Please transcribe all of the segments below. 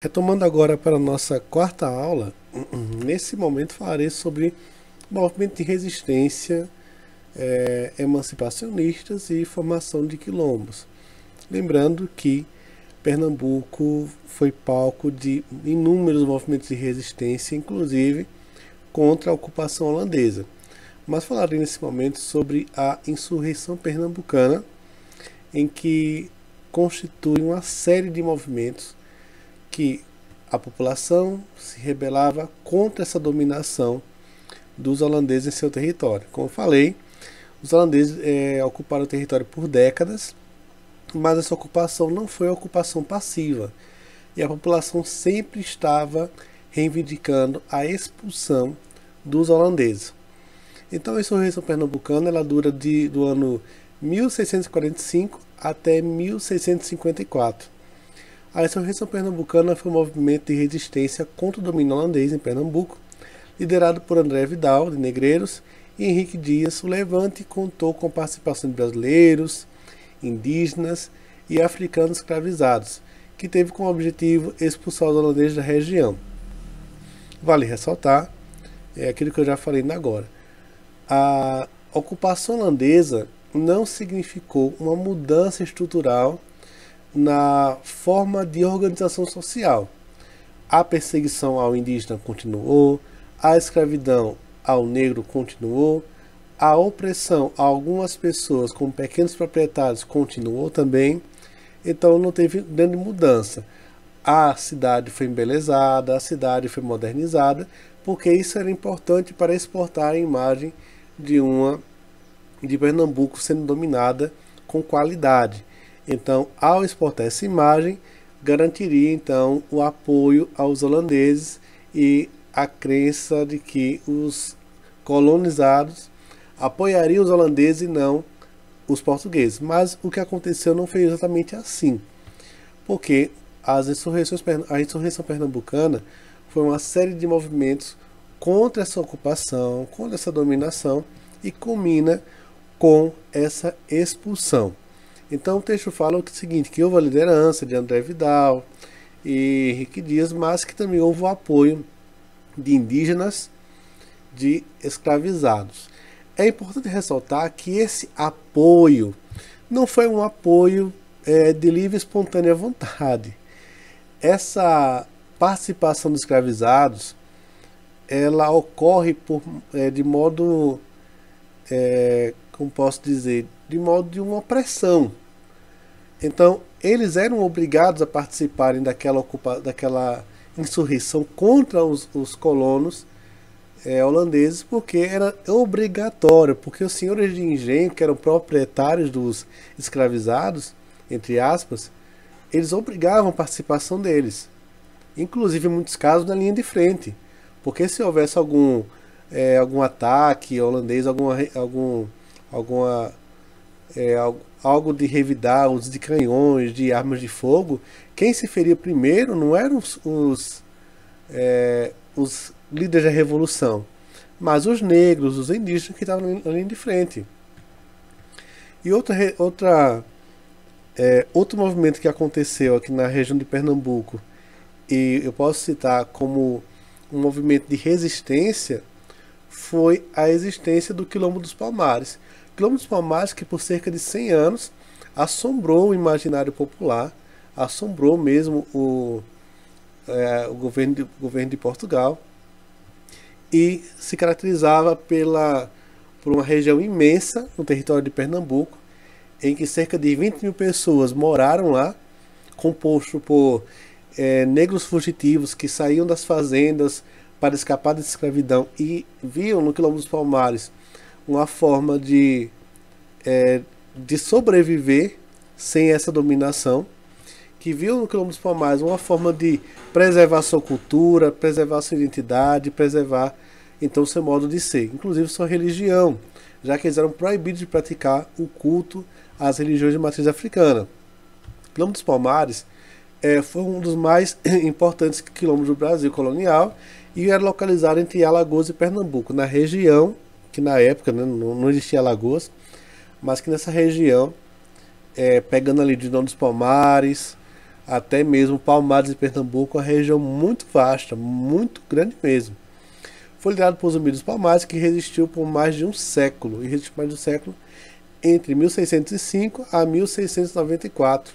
Retomando agora para a nossa quarta aula, nesse momento falarei sobre movimento de resistência, emancipacionistas e formação de quilombos. Lembrando que Pernambuco foi palco de inúmeros movimentos de resistência, inclusive contra a ocupação holandesa. Mas falarei nesse momento sobre a insurreição pernambucana, em que constitui uma série de movimentos que a população se rebelava contra essa dominação dos holandeses em seu território. Como falei, os holandeses ocuparam o território por décadas, mas essa ocupação não foi ocupação passiva, e a população sempre estava reivindicando a expulsão dos holandeses. Então a insurreição pernambucana ela dura do ano 1645 até 1654. A insurreição pernambucana foi um movimento de resistência contra o domínio holandês em Pernambuco, liderado por André Vidal, de Negreiros, e Henrique Dias. O levante contou com a participação de brasileiros, indígenas e africanos escravizados, que teve como objetivo expulsar os holandeses da região. Vale ressaltar, aquilo que eu já falei ainda agora, a ocupação holandesa não significou uma mudança estrutural na forma de organização social. A perseguição ao indígena continuou, a escravidão ao negro continuou, a opressão a algumas pessoas como pequenos proprietários continuou também, então não teve grande mudança. A cidade foi embelezada, a cidade foi modernizada, porque isso era importante para exportar a imagem de Pernambuco sendo dominada com qualidade. Então, ao exportar essa imagem, garantiria então o apoio aos holandeses e a crença de que os colonizados apoiariam os holandeses e não os portugueses. Mas o que aconteceu não foi exatamente assim, porque a insurreição pernambucana foi uma série de movimentos contra essa ocupação, contra essa dominação, e culmina com essa expulsão. Então o texto fala o seguinte, que houve a liderança de André Vidal e Henrique Dias, mas que também houve o apoio de indígenas, de escravizados. É importante ressaltar que esse apoio não foi um apoio de livre e espontânea vontade. Essa participação dos escravizados ela ocorre de modo, como posso dizer, de modo de uma pressão. Então, eles eram obrigados a participarem daquela insurreição contra os colonos holandeses, porque era obrigatório, porque os senhores de engenho, que eram proprietários dos escravizados, entre aspas, eles obrigavam a participação deles, inclusive em muitos casos na linha de frente, porque se houvesse algum ataque holandês, algo de revidar, uso de canhões, de armas de fogo, quem se feria primeiro não eram os líderes da revolução, mas os negros, os indígenas que estavam na linha de frente. E outro movimento que aconteceu aqui na região de Pernambuco, e eu posso citar como um movimento de resistência, foi a existência do Quilombo dos Palmares. Quilombo dos Palmares, que por cerca de 100 anos assombrou o imaginário popular, assombrou mesmo o governo de Portugal, e se caracterizava por uma região imensa no território de Pernambuco, em que cerca de 20 mil pessoas moraram lá, composto por negros fugitivos que saíam das fazendas para escapar da escravidão e viam no Quilombo dos Palmares uma forma de sobreviver sem essa dominação, que viu no Quilombo dos Palmares uma forma de preservar sua cultura, preservar sua identidade, preservar então seu modo de ser, inclusive sua religião, já que eles eram proibidos de praticar o culto às religiões de matriz africana. O Quilombo dos Palmares foi um dos mais importantes quilombos do Brasil colonial e era localizado entre Alagoas e Pernambuco, na região que na época não existia Alagoas, mas que nessa região, pegando ali de Dom dos Palmares, até mesmo Palmares e Pernambuco, uma região muito vasta, muito grande mesmo. Foi liderado por Zumbi dos Palmares, que resistiu por mais de um século, entre 1605 a 1694,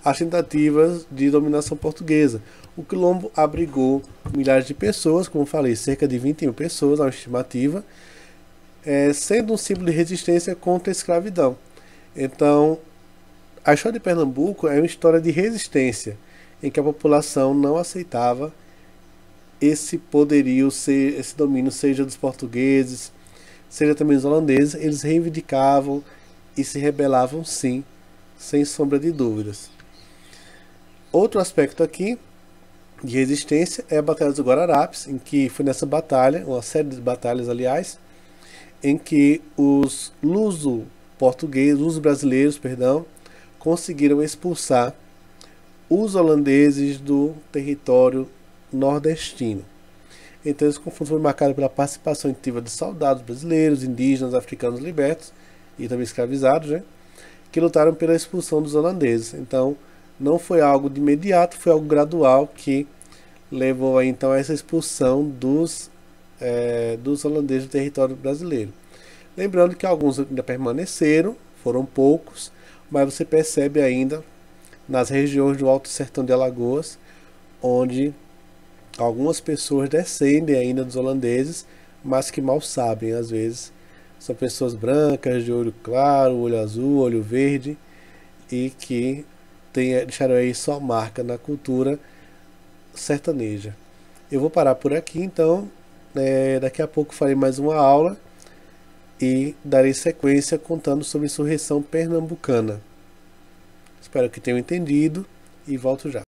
as tentativas de dominação portuguesa. O quilombo abrigou milhares de pessoas, como falei, cerca de 20 mil pessoas, é uma estimativa, sendo um símbolo de resistência contra a escravidão. Então, a história de Pernambuco é uma história de resistência, em que a população não aceitava esse poderio, esse domínio, seja dos portugueses, seja também dos holandeses. Eles reivindicavam e se rebelavam, sim, sem sombra de dúvidas. Outro aspecto aqui de resistência é a Batalha dos Guararapes, em que foi nessa batalha, uma série de batalhas, aliás, em que os luso-brasileiros, conseguiram expulsar os holandeses do território nordestino. Então esse confronto foi marcado pela participação ativa de soldados brasileiros, indígenas, africanos libertos e também escravizados, que lutaram pela expulsão dos holandeses. Então não foi algo de imediato, foi algo gradual que levou a, então, a essa expulsão dos holandeses do território brasileiro. Lembrando que alguns ainda permaneceram, foram poucos, mas você percebe ainda nas regiões do Alto Sertão de Alagoas, onde algumas pessoas descendem ainda dos holandeses, mas que mal sabem, às vezes. São pessoas brancas, de olho claro, olho azul, olho verde, e que deixaram aí sua marca na cultura sertaneja. Eu vou parar por aqui, então. Daqui a pouco farei mais uma aula e darei sequência contando sobre a insurreição pernambucana. Espero que tenham entendido e volto já.